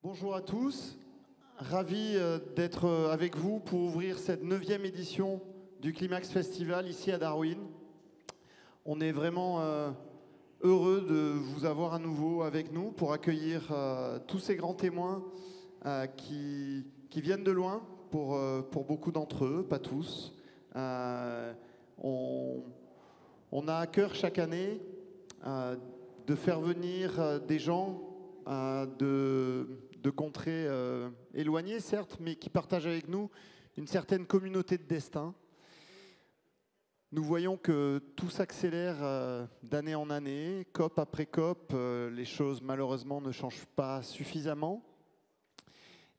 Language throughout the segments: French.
Bonjour à tous, ravi d'être avec vous pour ouvrir cette 9e édition du Climax Festival ici à Darwin. On est vraiment heureux de vous avoir à nouveau avec nous pour accueillir tous ces grands témoins qui viennent de loin pour beaucoup d'entre eux, pas tous. On a à cœur chaque année de faire venir des gens de contrées éloignées, certes, mais qui partagent avec nous une certaine communauté de destin. Nous voyons que tout s'accélère d'année en année, COP après COP, les choses malheureusement ne changent pas suffisamment.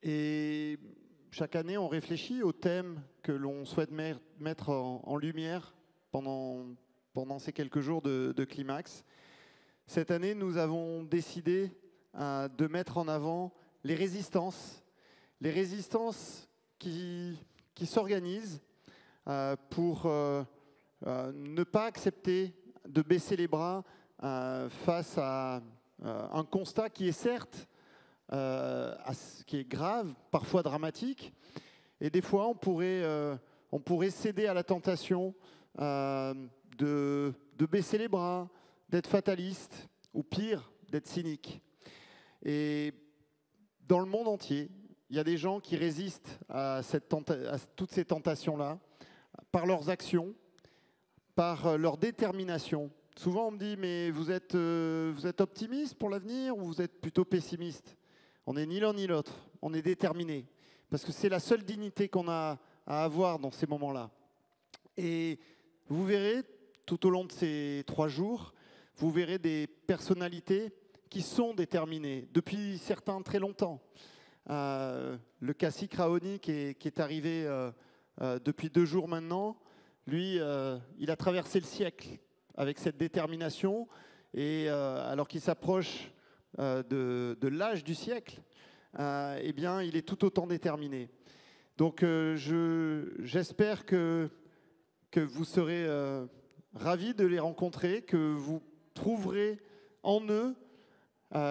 Et chaque année, on réfléchit aux thèmes que l'on souhaite mettre en lumière pendant ces quelques jours de Climax. Cette année, nous avons décidé de mettre en avant les résistances qui s'organisent pour ne pas accepter de baisser les bras face à un constat qui est certes qui est grave, parfois dramatique, et des fois on pourrait céder à la tentation de baisser les bras, d'être fataliste, ou pire, d'être cynique. Et dans le monde entier, il y a des gens qui résistent à toutes ces tentations-là, par leurs actions, par leur détermination. Souvent, on me dit, mais vous êtes optimiste pour l'avenir ou vous êtes plutôt pessimiste? On n'est ni l'un ni l'autre, on est déterminé. Parce que c'est la seule dignité qu'on a à avoir dans ces moments-là. Et vous verrez, tout au long de ces 3 jours, vous verrez des personnalités qui sont déterminés, depuis certains très longtemps. Le cacique Raoni qui est arrivé depuis 2 jours maintenant, lui, il a traversé le siècle avec cette détermination, et alors qu'il s'approche de l'âge du siècle, eh bien, il est tout autant déterminé. Donc j'espère que vous serez ravis de les rencontrer, que vous trouverez en eux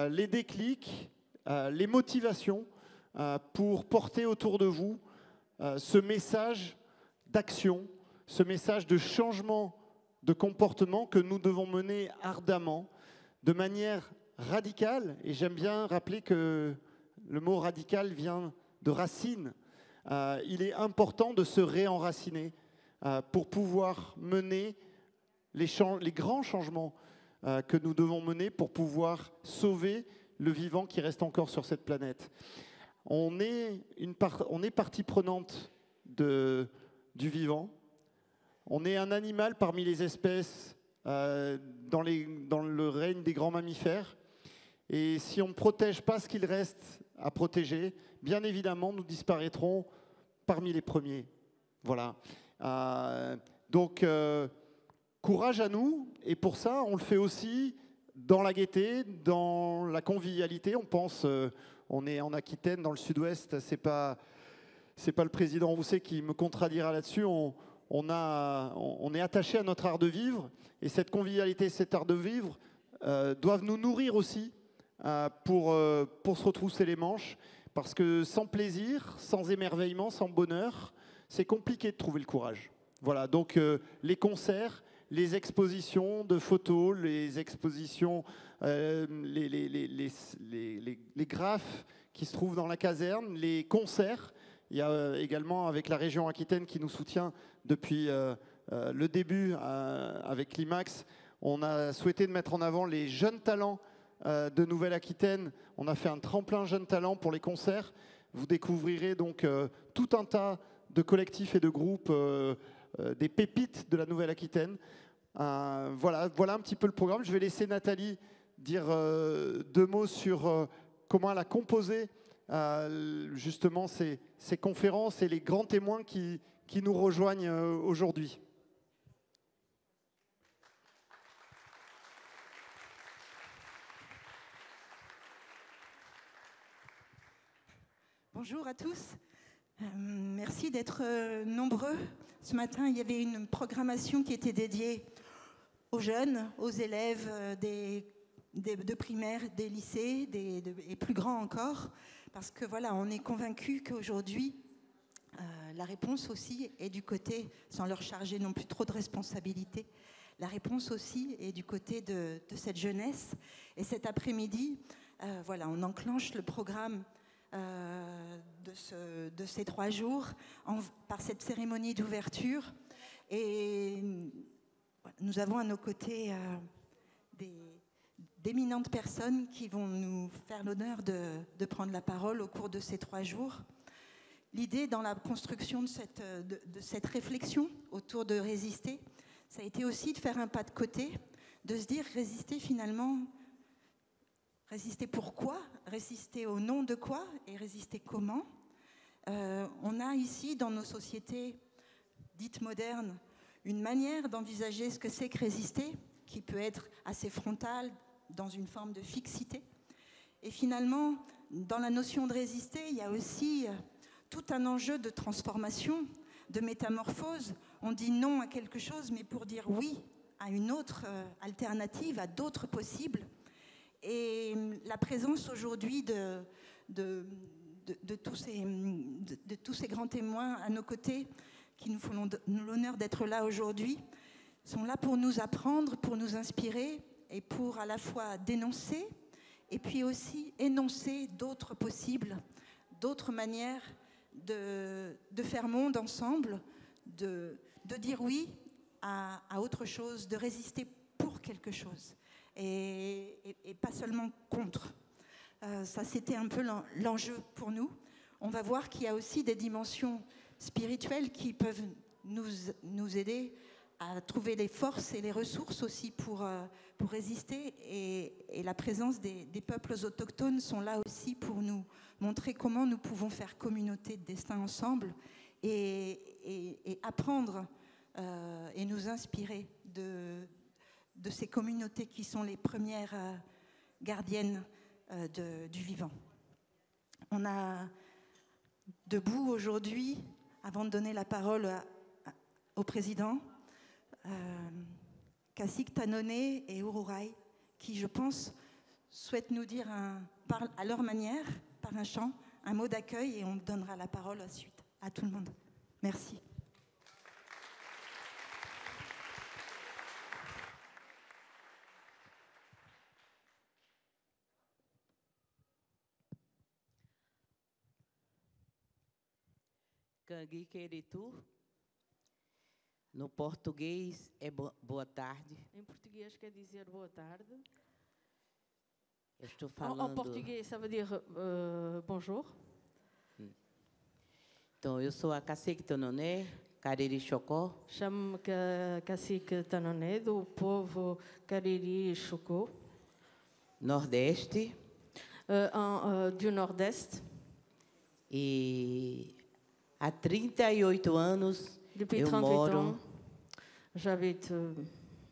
les déclics, les motivations pour porter autour de vous ce message d'action, ce message de changement de comportement que nous devons mener ardemment, de manière radicale. Et j'aime bien rappeler que le mot radical vient de racine. Il est important de se réenraciner pour pouvoir mener les grands changements que nous devons mener pour pouvoir sauver le vivant qui reste encore sur cette planète. On est partie prenante du vivant. On est un animal parmi les espèces dans le règne des grands mammifères. Et si on ne protège pas ce qu'il reste à protéger, bien évidemment, nous disparaîtrons parmi les premiers. Voilà. Donc, courage à nous, et pour ça, on le fait aussi dans la gaieté, dans la convivialité. On pense, on est en Aquitaine, dans le sud-ouest, c'est pas le président Rousset qui me contredira là-dessus. On est attaché à notre art de vivre, et cette convivialité, cet art de vivre doivent nous nourrir aussi pour se retrousser les manches, parce que sans plaisir, sans émerveillement, sans bonheur, c'est compliqué de trouver le courage. Voilà, donc les concerts, les expositions de photos, les expositions, les graphes qui se trouvent dans la caserne, les concerts. Il y a également avec la région Aquitaine qui nous soutient depuis le début avec Climax. On a souhaité de mettre en avant les jeunes talents de Nouvelle-Aquitaine. On a fait un tremplin jeunes talents pour les concerts. Vous découvrirez donc tout un tas de collectifs et de groupes, des pépites de la Nouvelle-Aquitaine. Voilà un petit peu le programme. Je vais laisser Nathalie dire 2 mots sur comment elle a composé justement ces conférences et les grands témoins qui nous rejoignent aujourd'hui. Bonjour à tous. Merci d'être nombreux. Ce matin, il y avait une programmation qui était dédiée aux jeunes, aux élèves de primaire, des lycées et plus grands encore. parce que voilà, on est convaincu qu'aujourd'hui, la réponse aussi est du côté, sans leur charger non plus trop de responsabilités, la réponse aussi est du côté de cette jeunesse. Et cet après-midi, voilà, on enclenche le programme de ces 3 jours par cette cérémonie d'ouverture. Et nous avons à nos côtés d'éminentes personnes qui vont nous faire l'honneur de prendre la parole au cours de ces 3 jours. L'idée dans la construction de cette réflexion autour de résister, ça a été aussi de faire un pas de côté, de se dire résister finalement, résister pourquoi, résister au nom de quoi et résister comment. On a ici dans nos sociétés dites modernes une manière d'envisager ce que c'est que résister, qui peut être assez frontale, dans une forme de fixité. Et finalement, dans la notion de résister, il y a aussi tout un enjeu de transformation, de métamorphose. On dit non à quelque chose, mais pour dire oui à une autre alternative, à d'autres possibles. Et la présence aujourd'hui de tous ces grands témoins à nos côtés, qui nous font l'honneur d'être là aujourd'hui, sont là pour nous apprendre, pour nous inspirer et pour à la fois dénoncer et puis aussi énoncer d'autres possibles, d'autres manières de faire monde ensemble, de dire oui à autre chose, de résister pour quelque chose et pas seulement contre. Ça, c'était un peu l'enjeu pour nous. On va voir qu'il y a aussi des dimensions spirituelles qui peuvent nous aider à trouver les forces et les ressources aussi pour résister. Et la présence des peuples autochtones sont là aussi pour nous montrer comment nous pouvons faire communauté de destin ensemble et apprendre et nous inspirer de ces communautés qui sont les premières gardiennes du vivant. On a debout aujourd'hui, avant de donner la parole au président, Cacique Tanoné et Ururai, qui, je pense, souhaitent nous dire à leur manière, par un chant, un mot d'accueil, et on donnera la parole ensuite à tout le monde. Merci. Cangui Queritu, no português é boa tarde. Em português quer dizer boa tarde. Eu estou falando... En português, ça veut dire bonjour. Então, eu sou a Cacique Tanoné, Cariri Chocó. Chamo-me Cacique Tanoné, do povo Cariri Chocó. Nordeste. Do Nordeste. E há 38 anos Depuis eu 38 moro ans, j'habite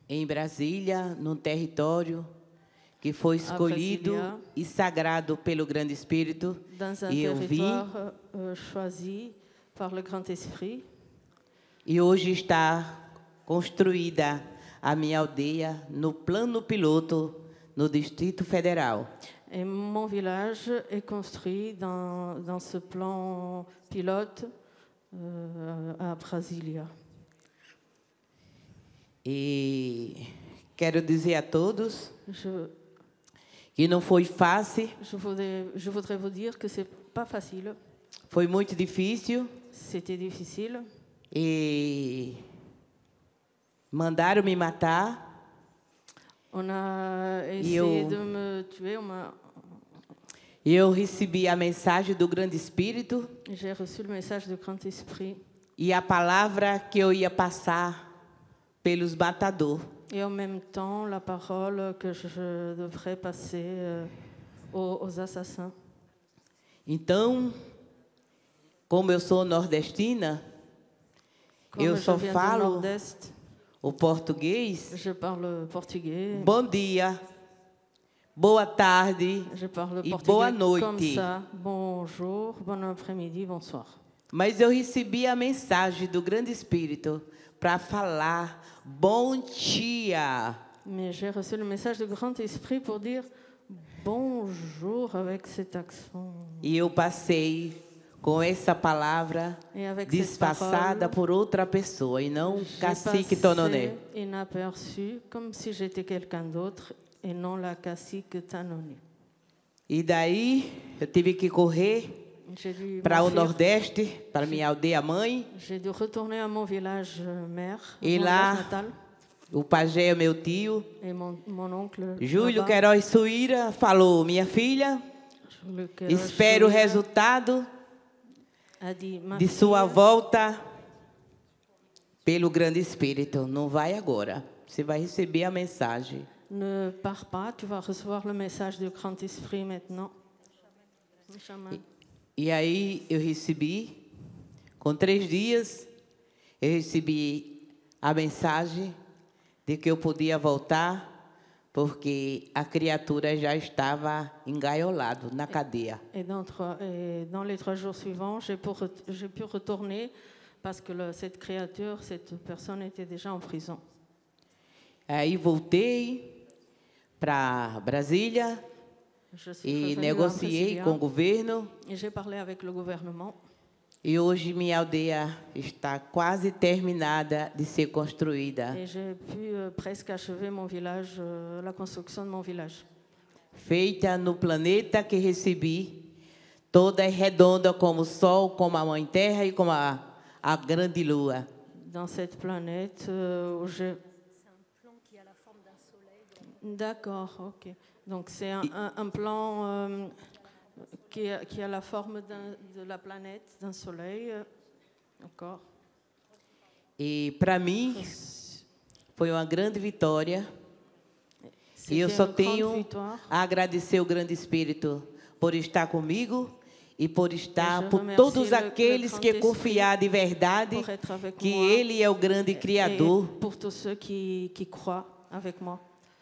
em Brasília, num território que foi escolhido e sagrado pelo Grande Espírito. Dans un e eu vim choisi par le Grand Esprit. E hoje está construída a minha aldeia no plano piloto no Distrito Federal. Et mon village est construit dans ce plan pilote à Brasília. E quero dizer a todos que não foi fácil. Je voudrais vous dire que c'est pas facile. Foi muito difícil. C'était difficile. E mandaram me matar. On a essayé de me tuer. Eu recebi a mensagem do Grande Espírito. J'ai reçu le message du Grand Esprit. E a palavra que eu ia passar pelos matadores. Et en même temps, la parole que je devrais passer aux assassins. Então, como eu sou nordestina, eu só falo o português. Je parle portugais. Bom dia, boa tarde e boa noite. Comme ça. Bonjour, bon après-midi, bonsoir. Mas eu recebi a mensagem do Grande Espírito para falar bom dia. Mais j'ai reçu le message du Grand Esprit pour dire bon bonjour avec cet accent. E eu passei com essa palavra Et avec cette disfarçada parole, por outra pessoa e não j'ai Cacique passé Tononé. inaperçu comme si j'étais quelqu'un d'autre et non la cacique Tanoné. E daí eu tive que correr J'ai dû para o m'enfuir. Nordeste, para minha aldeia mãe. J'ai dû retourner à mon village mère, Et mon là, village natal. O pajé é meu tio, Et mon oncle Júlio là-bas, Queiroz Suíra, falou: minha filha, Júlio Queiroz espere o Suíra, resultado a dit, ma de fille, sua volta pelo Grande Espírito. Não vai agora. Você vai receber a mensagem. ne pars pas, tu vas recevoir le message du Grand Esprit maintenant. Chaman. E aí eu recebi, com 3 dias, eu recebi a mensagem de que eu podia voltar, porque a criatura já estava engaiolada na cadeia. Et dans les 3 jours suivants, j'ai pu retourner parce que cette créature, cette personne était déjà en prison. Aí voltei para Brasília Je suis e revenue à negociei Brasilia com o governo. et j'ai parlé avec le gouvernement. E hoje minha aldeia está quase terminada de ser construída. Et j'ai pu presque achever mon village, la construction de mon village. Feita no planeta que recebi, toda redonda como o Sol, como a Mãe Terra e como a grande Lua. Dans cette planète où j'ai... D'accord, ok. Donc c'est un plan qui a la forme de la planète, d'un soleil. D'accord. E para mim foi uma grande vitória. E eu C'était só une grande tenho victoire. a agradecer o Grande Espírito por estar comigo e por estar Je por remercie todos le aqueles que Grand-Esprit confiar de verdade pour être avec que moi. Ele é o grande Et Criador pour tous ceux qui croient avec moi.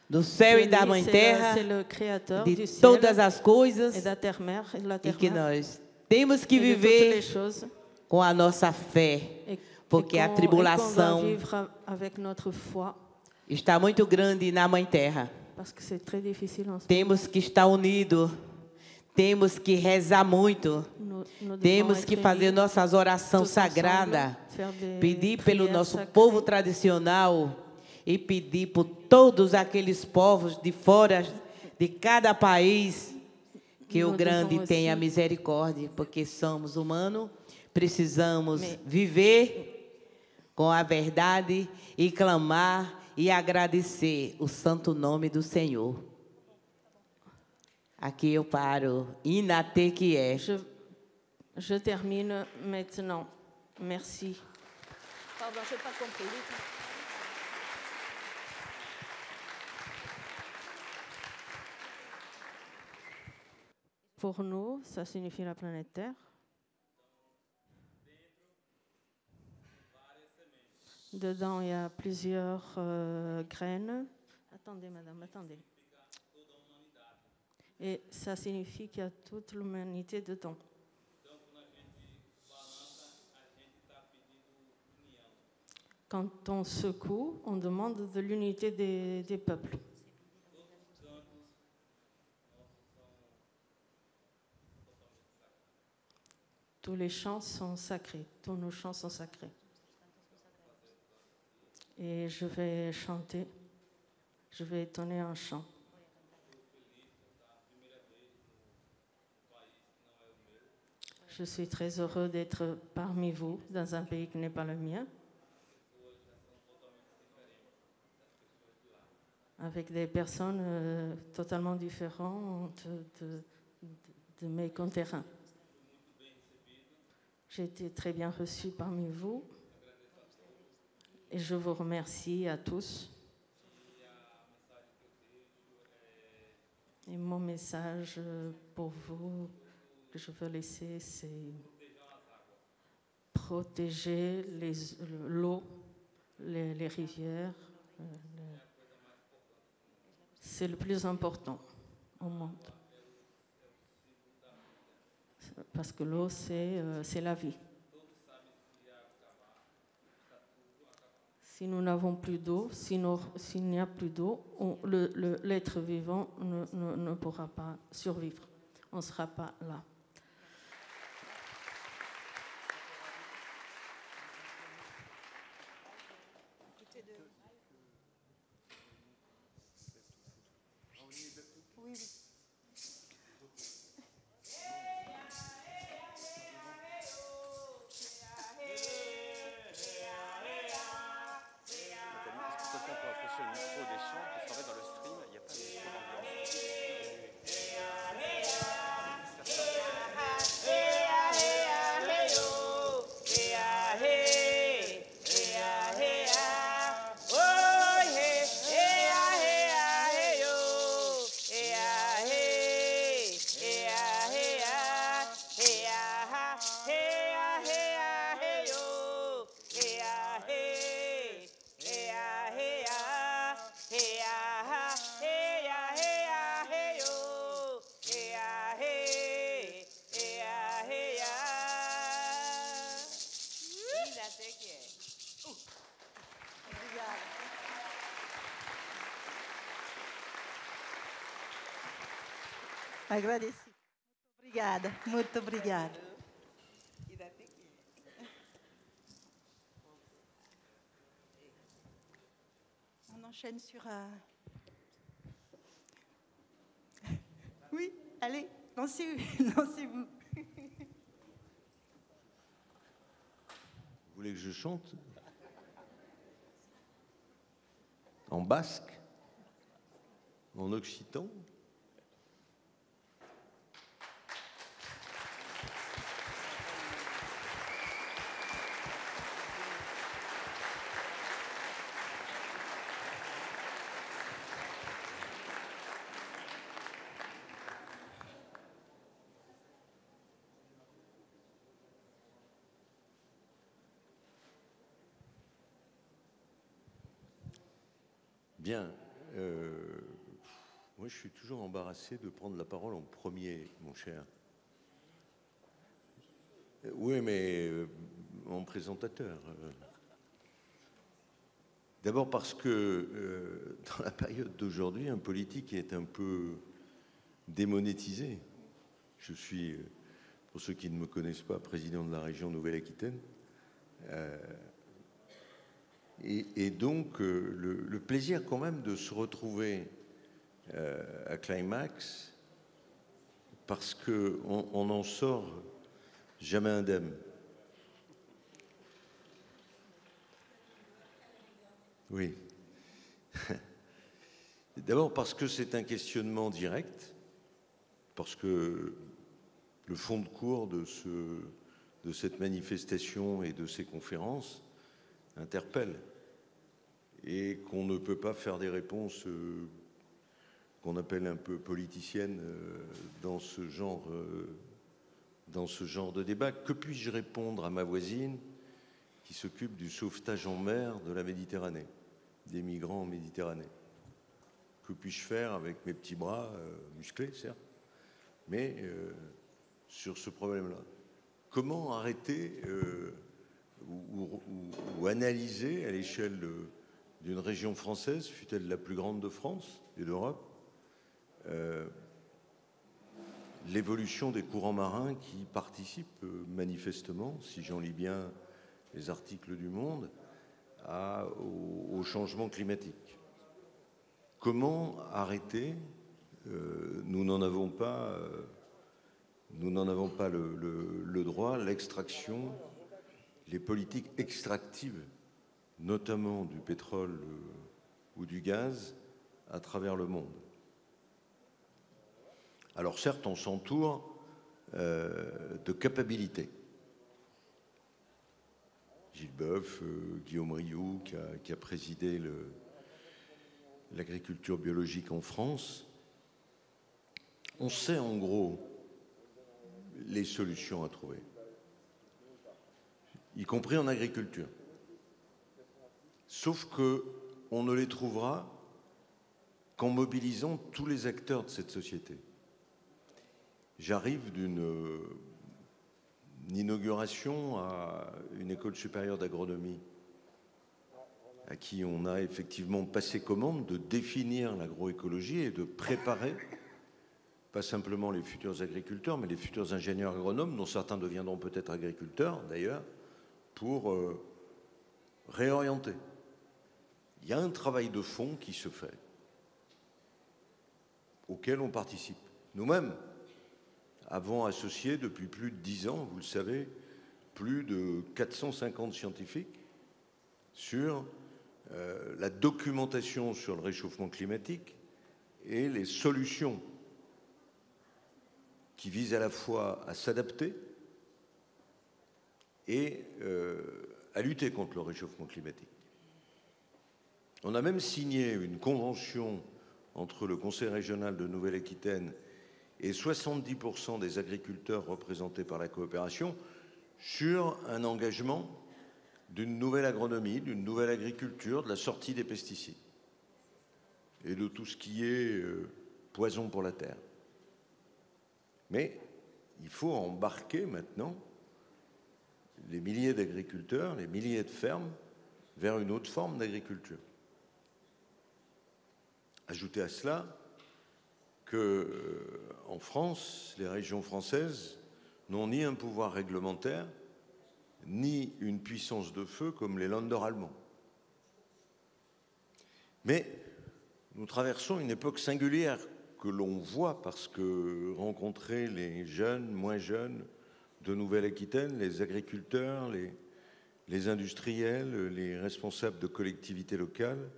do céu e da Lui, Mãe c'est Terra, le créateur de du ciel todas as et coisas, de la terre-mère et de la e que terre-mère nós temos que et de toutes les viver choses. com a nossa fé, porque a qu'on doit tribulação vivre avec notre foi está muito grande na Mãe Terra. parce que c'est très difficile en ce Temos que estar unidos, temos que rezar muito, moment. Nous devons temos être que fazer unis nossas orações tous ensemble, sagradas, faire des pedir pelo prières nosso sacrées, povo tradicional e pedir por todos aqueles povos de fora de cada país que o Nous grande devons tenha aussi- misericórdia, porque somos humanos, precisamos Mais- viver com a verdade e clamar e agradecer o santo nome do Senhor. Aqui eu paro. Inate que é. Je termine maintenant. Merci. Pardon, je n'ai pas compris. Pour nous, ça signifie la planète Terre. Dedans, il y a plusieurs graines. Attendez, madame, attendez. Et ça signifie qu'il y a toute l'humanité dedans. Quand on secoue, on demande de l'unité des peuples. Tous les chants sont sacrés, tous nos chants sont sacrés. Et je vais chanter, je vais étonner un chant. Je suis très heureux d'être parmi vous dans un pays qui n'est pas le mien, avec des personnes totalement différentes de mes conterrains. J'ai été très bien reçue parmi vous et je vous remercie à tous. Et mon message pour vous que je veux laisser, c'est protéger l'eau, les rivières. C'est le plus important au monde. Parce que l'eau, c'est la vie. Si nous n'avons plus d'eau, s'il n'y a plus d'eau, l'être vivant ne pourra pas survivre. On ne sera pas là. Agradeci. Obrigada, muito obrigada. On enchaîne sur... Oui, allez, lancez-vous. Vous voulez que je chante? En basque? En occitan? Bien. Moi, je suis toujours embarrassé de prendre la parole en premier, mon cher. Oui, mais en présentateur. D'abord parce que dans la période d'aujourd'hui, un politique est un peu démonétisé. Je suis, pour ceux qui ne me connaissent pas, président de la région Nouvelle-Aquitaine. Et donc, le plaisir quand même de se retrouver à Climax, parce qu'on n'en sort jamais indemne. Oui. D'abord parce que c'est un questionnement direct, parce que le fond de cours de cette manifestation et de ces conférences interpelle, et qu'on ne peut pas faire des réponses qu'on appelle un peu politiciennes dans ce genre de débat. Que puis-je répondre à ma voisine qui s'occupe du sauvetage en mer de la Méditerranée, des migrants en Méditerranée? Que puis-je faire avec mes petits bras, musclés certes, mais sur ce problème-là? Comment arrêter ou analyser à l'échelle d'une région française, fût-elle la plus grande de France et d'Europe, l'évolution des courants marins qui participent manifestement, si j'en lis bien les articles du Monde, au changement climatique? Comment arrêter, nous n'en avons pas le droit, l'extraction, les politiques extractives, notamment du pétrole ou du gaz, à travers le monde. Alors certes, on s'entoure de capacités. Gilles Boeuf, Guillaume Rioux, qui a présidé l'agriculture biologique en France. On sait en gros les solutions à trouver, y compris en agriculture. Sauf qu'on ne les trouvera qu'en mobilisant tous les acteurs de cette société. J'arrive d'une inauguration à une école supérieure d'agronomie à qui on a effectivement passé commande de définir l'agroécologie et de préparer pas simplement les futurs agriculteurs, mais les futurs ingénieurs agronomes, dont certains deviendront peut-être agriculteurs d'ailleurs, pour réorienter. Il y a un travail de fond qui se fait, auquel on participe. Nous-mêmes avons associé depuis plus de 10 ans, vous le savez, plus de 450 scientifiques sur la documentation sur le réchauffement climatique et les solutions qui visent à la fois à s'adapter et à lutter contre le réchauffement climatique. On a même signé une convention entre le Conseil régional de Nouvelle-Aquitaine et 70% des agriculteurs représentés par la coopération sur un engagement d'une nouvelle agronomie, d'une nouvelle agriculture, de la sortie des pesticides et de tout ce qui est poison pour la terre. Mais il faut embarquer maintenant les milliers d'agriculteurs, les milliers de fermes vers une autre forme d'agriculture. Ajoutez à cela qu'en France, les régions françaises n'ont ni un pouvoir réglementaire, ni une puissance de feu comme les Länder allemands. Mais nous traversons une époque singulière que l'on voit parce que rencontrer les jeunes, moins jeunes de Nouvelle-Aquitaine, les agriculteurs, les industriels, les responsables de collectivités locales,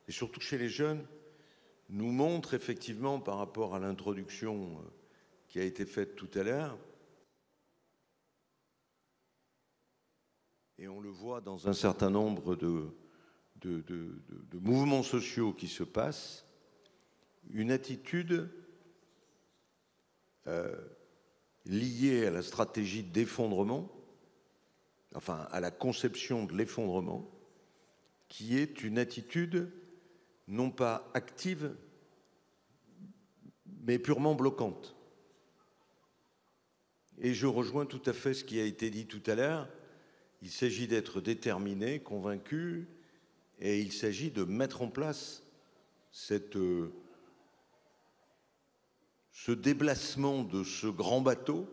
et surtout chez les jeunes, nous montre effectivement par rapport à l'introduction qui a été faite tout à l'heure, et on le voit dans un certain nombre de mouvements sociaux qui se passent, une attitude liée à la stratégie d'effondrement, enfin à la conception de l'effondrement, qui est une attitude non pas active, mais purement bloquante. Et je rejoins tout à fait ce qui a été dit tout à l'heure. Il s'agit d'être déterminé, convaincu, et il s'agit de mettre en place ce déplacement de ce grand bateau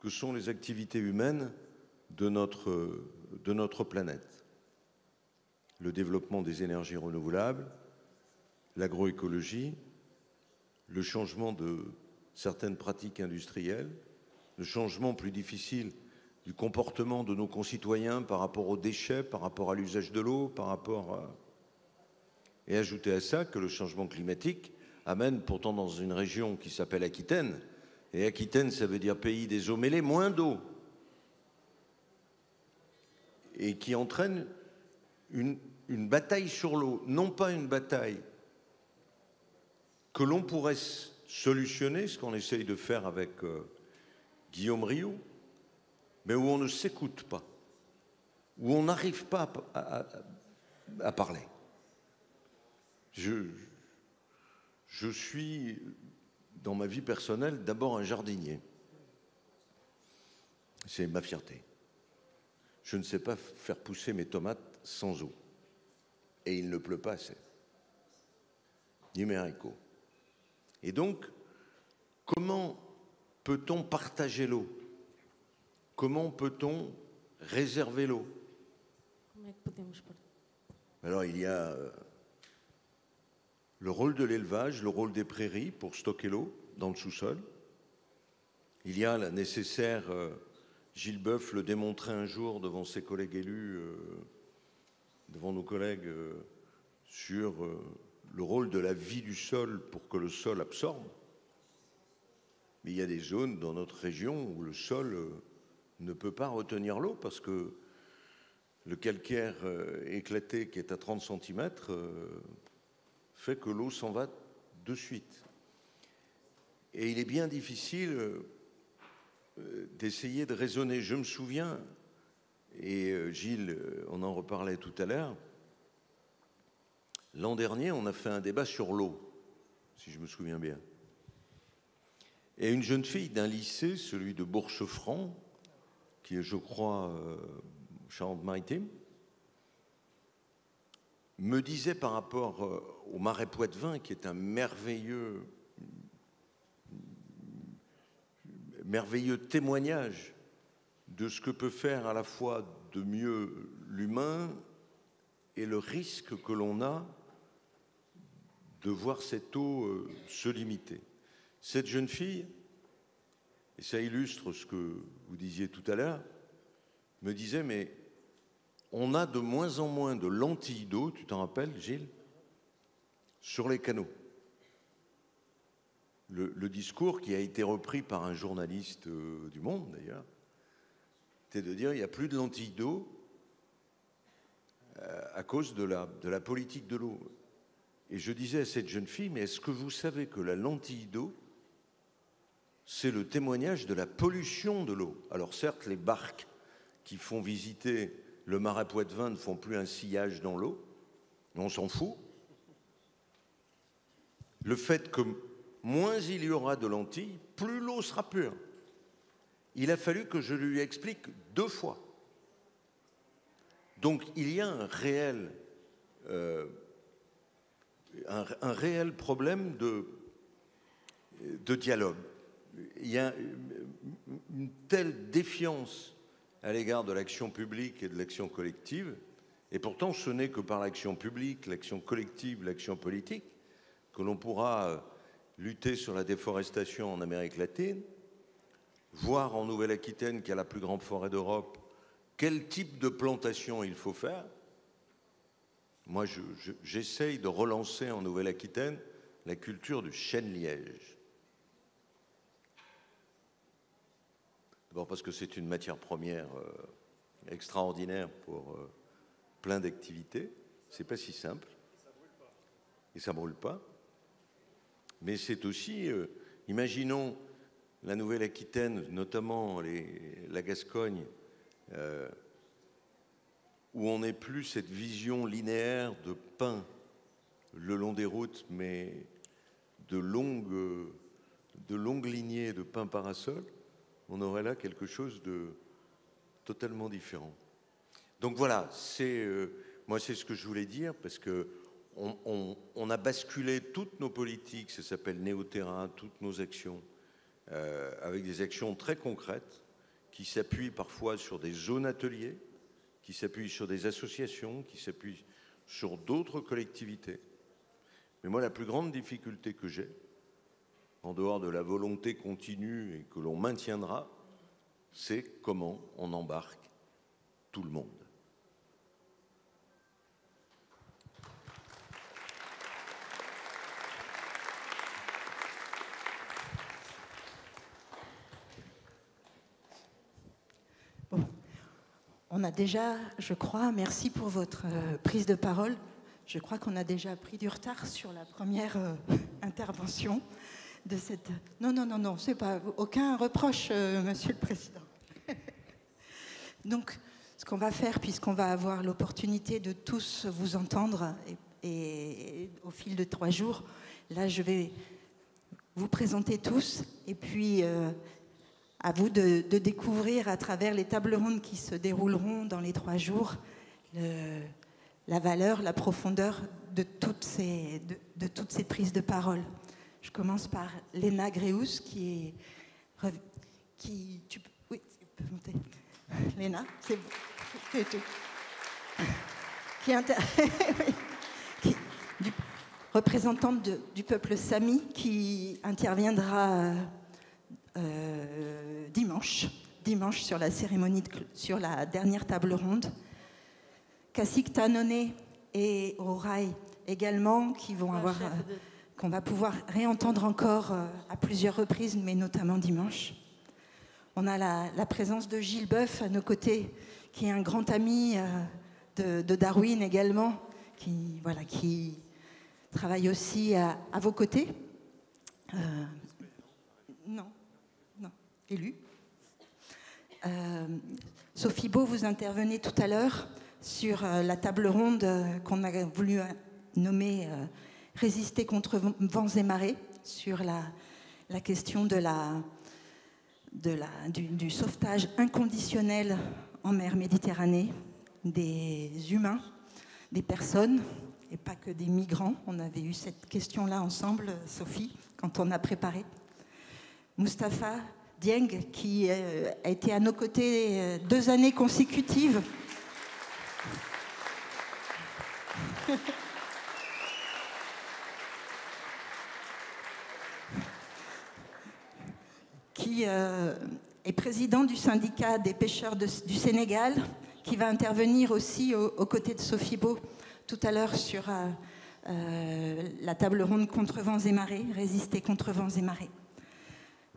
que sont les activités humaines de notre planète. Le développement des énergies renouvelables, l'agroécologie, le changement de certaines pratiques industrielles, le changement plus difficile du comportement de nos concitoyens par rapport aux déchets, par rapport à l'usage de l'eau, par rapport à... Et ajouter à ça que le changement climatique amène pourtant dans une région qui s'appelle Aquitaine, et Aquitaine ça veut dire pays des eaux mêlées, moins d'eau, et qui entraîne une bataille sur l'eau, non pas une bataille que l'on pourrait solutionner, ce qu'on essaye de faire avec Guillaume Riou, mais où on ne s'écoute pas, où on n'arrive pas à parler. Je suis, dans ma vie personnelle, d'abord un jardinier. C'est ma fierté. Je ne sais pas faire pousser mes tomates sans eau. Et il ne pleut pas assez. Ni mes haricots. Et donc, comment peut-on partager l'eau? Comment peut-on réserver l'eau? Alors, il y a le rôle de l'élevage, le rôle des prairies pour stocker l'eau dans le sous-sol. Il y a la nécessaire... Gilles Boeuf le démontrait un jour devant ses collègues élus, devant nos collègues, sur le rôle de la vie du sol pour que le sol absorbe. Mais il y a des zones dans notre région où le sol ne peut pas retenir l'eau parce que le calcaire éclaté qui est à 30 cm fait que l'eau s'en va de suite. Et il est bien difficile d'essayer de raisonner. Je me souviens, et Gilles, on en reparlait tout à l'heure, l'an dernier, on a fait un débat sur l'eau, si je me souviens bien. Et une jeune fille d'un lycée, celui de Bourg-Chaufran, qui est, je crois, Charente-Maritime, me disait par rapport au Marais Poitevin, qui est un merveilleux témoignage de ce que peut faire à la fois de mieux l'humain et le risque que l'on a de voir cette eau se limiter. Cette jeune fille, et ça illustre ce que vous disiez tout à l'heure, me disait, mais on a de moins en moins de lentilles d'eau, tu t'en rappelles, Gilles, sur les canaux. Le discours qui a été repris par un journaliste du Monde, d'ailleurs, c'était de dire qu'il n'y a plus de lentilles d'eau à cause de la politique de l'eau. Et je disais à cette jeune fille, mais est-ce que vous savez que la lentille d'eau, c'est le témoignage de la pollution de l'eau? Alors certes, les barques qui font visiter le Marais Poitevin ne font plus un sillage dans l'eau, mais on s'en fout. Le fait que moins il y aura de lentilles, plus l'eau sera pure. Il a fallu que je lui explique 2 fois. Donc il y a un réel problème de dialogue. Il y a une telle défiance à l'égard de l'action publique et de l'action collective, et pourtant ce n'est que par l'action publique, l'action collective, l'action politique que l'on pourra lutter sur la déforestation en Amérique latine, voir en Nouvelle-Aquitaine, qui a la plus grande forêt d'Europe, quel type de plantation il faut faire. Moi, j'essaye de relancer en Nouvelle-Aquitaine la culture du chêne-liège. D'abord parce que c'est une matière première extraordinaire pour plein d'activités. C'est pas si simple. Et ça brûle pas. Mais c'est aussi, imaginons la Nouvelle-Aquitaine, notamment la Gascogne, où on n'est plus cette vision linéaire de pins le long des routes, mais de longues lignées de pins parasols. On aurait là quelque chose de totalement différent. Donc voilà, moi c'est ce que je voulais dire, parce que on a basculé toutes nos politiques, ça s'appelle Néoterra, toutes nos actions, avec des actions très concrètes, qui s'appuient parfois sur des zones ateliers, qui s'appuient sur des associations, qui s'appuient sur d'autres collectivités. Mais moi, la plus grande difficulté que j'ai, en dehors de la volonté continue et que l'on maintiendra, c'est comment on embarque tout le monde. Bon. On a déjà, je crois, merci pour votre prise de parole. Je crois qu'on a déjà pris du retard sur la première intervention de cette... Non, c'est pas aucun reproche, Monsieur le Président. Donc, ce qu'on va faire, puisqu'on va avoir l'opportunité de tous vous entendre, et au fil de 3 jours, là, je vais vous présenter tous, et puis à vous de découvrir à travers les tables rondes qui se dérouleront dans les 3 jours la valeur, la profondeur de toutes ces prises de parole. Je commence par Léna Gréous, oui, tu peux monter. Léna, c'est bon. Représentante du peuple Sami, qui interviendra dimanche sur la cérémonie, sur la dernière table ronde. Cacique Tanone et Oraï également, qu'on va pouvoir réentendre encore à plusieurs reprises, mais notamment dimanche. On a la présence de Gilles Boeuf à nos côtés, qui est un grand ami de Darwin également, qui travaille aussi à vos côtés. Non, élu. Sophie Beau, vous intervenez tout à l'heure sur la table ronde qu'on a voulu nommer Résister contre vents et marées, sur la question du sauvetage inconditionnel en mer Méditerranée des humains des personnes et pas que des migrants. On avait eu cette question-là ensemble, Sophie, quand on a préparé. Moustapha Dieng, qui a été à nos côtés 2 années consécutives. Qui est président du syndicat des pêcheurs du Sénégal, qui va intervenir aussi aux côtés de Sophie Beau tout à l'heure sur la table ronde contre vents et marées, résister contre vents et marées.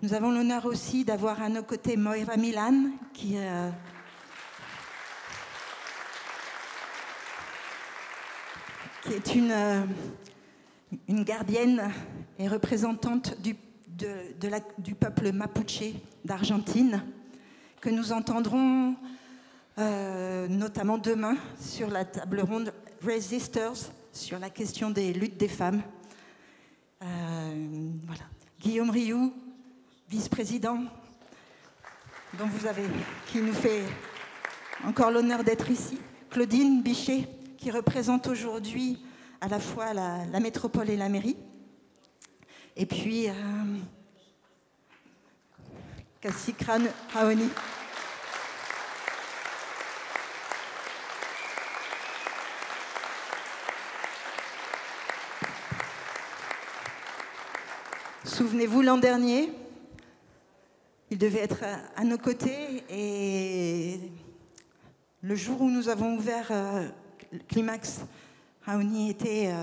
Nous avons l'honneur aussi d'avoir à nos côtés Moira Milan, qui est une gardienne et représentante du peuple mapuche d'Argentine, que nous entendrons notamment demain sur la table ronde Resisters, sur la question des luttes des femmes. Voilà. Guillaume Rioux, vice-président, qui nous fait encore l'honneur d'être ici. Claudine Bichet, qui représente aujourd'hui à la fois la métropole et la mairie. Et puis, Kassikran Raoni. Souvenez-vous, l'an dernier, il devait être à nos côtés et le jour où nous avons ouvert Climax, Raoni était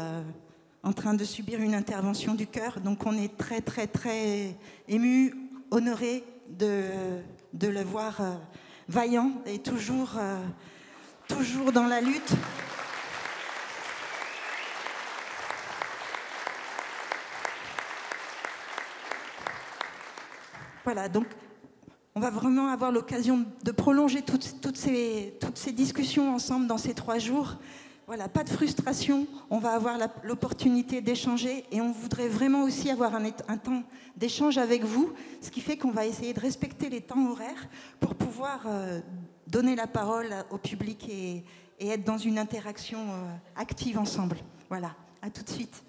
en train de subir une intervention du cœur. Donc on est très, très, très émus, honorés de le voir vaillant et toujours dans la lutte. Voilà, donc on va vraiment avoir l'occasion de prolonger toutes ces discussions ensemble dans ces 3 jours. Voilà, pas de frustration, on va avoir l'opportunité d'échanger et on voudrait vraiment aussi avoir un temps d'échange avec vous, ce qui fait qu'on va essayer de respecter les temps horaires pour pouvoir donner la parole au public et être dans une interaction active ensemble. Voilà, à tout de suite.